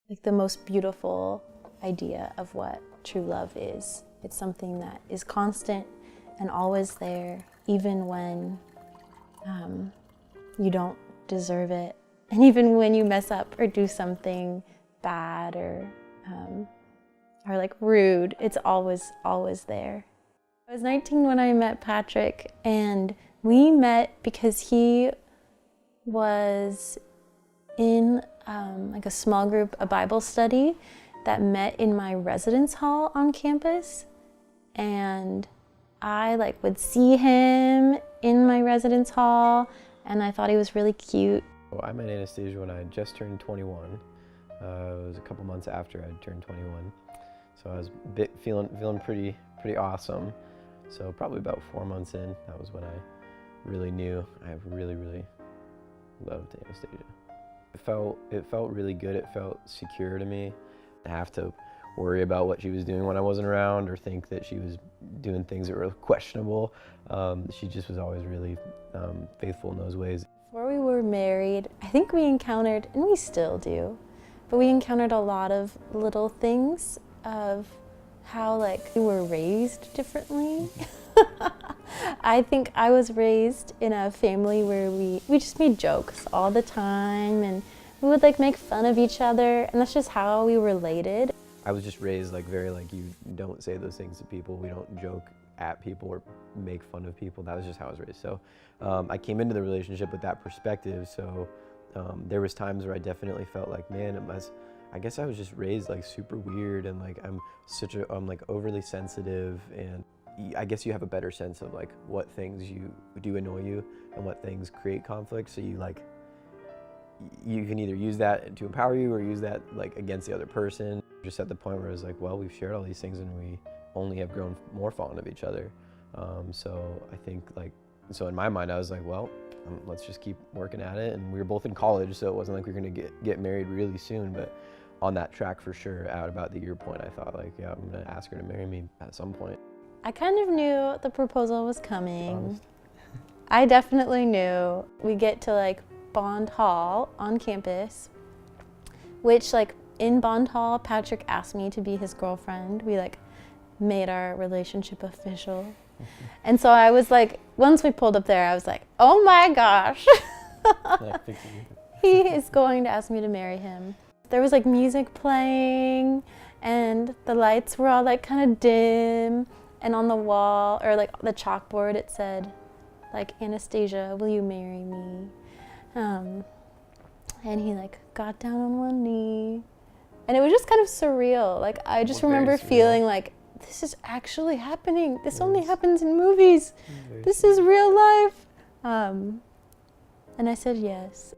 like the most beautiful idea of what true love is. It's something that is constant and always there, even when you don't deserve it. And even when you mess up or do something bad or like rude, it's always there. I was 19 when I met Patrick, and we met because he was in like a small group, a Bible study that met in my residence hall on campus. And I like would see him in my residence hall, and I thought he was really cute. I met Anastasia when I had just turned 21. It was a couple months after I turned 21. So I was feeling pretty awesome. So probably about 4 months in, that was when I really knew I really loved Anastasia. It felt really good. It felt secure to me. I have to worry about what she was doing when I wasn't around or think that she was doing things that were questionable. She just was always really faithful in those ways. Before we were married, I think we encountered, and we still do, but we encountered a lot of little things of how like we were raised differently. I think I was raised in a family where we just made jokes all the time, and we would like make fun of each other, and that's just how we related. I was just raised like very like, you don't say those things to people, we don't joke at people or make fun of people. That was just how I was raised. So I came into the relationship with that perspective, so there was times where I definitely felt like, man, I guess I was just raised like super weird, and like I'm like overly sensitive, and I guess you have a better sense of like what things you do annoy you and what things create conflict, so you can either use that to empower you or use that like against the other person. Just at the point where I was like, well, we've shared all these things and we only have grown more fond of each other. So I think so in my mind I was like, well, let's just keep working at it. And we were both in college, so it wasn't like we were gonna get married really soon, but on that track for sure. At about the year point, I thought like, yeah, I'm gonna ask her to marry me at some point. I kind of knew the proposal was coming. I definitely knew. We get to like Bond Hall on campus, which like in Bond Hall, Patrick asked me to be his girlfriend. We like made our relationship official. And so I was like, once we pulled up there, I was like, oh my gosh. He is going to ask me to marry him. There was like music playing, and the lights were all like kind of dim, and on the wall, or like the chalkboard, it said like, Anastasia, will you marry me? And he like got down on one knee, and it was just kind of surreal. Like I just remember feeling like, this is actually happening. This only happens in movies. This is real life. And I said yes.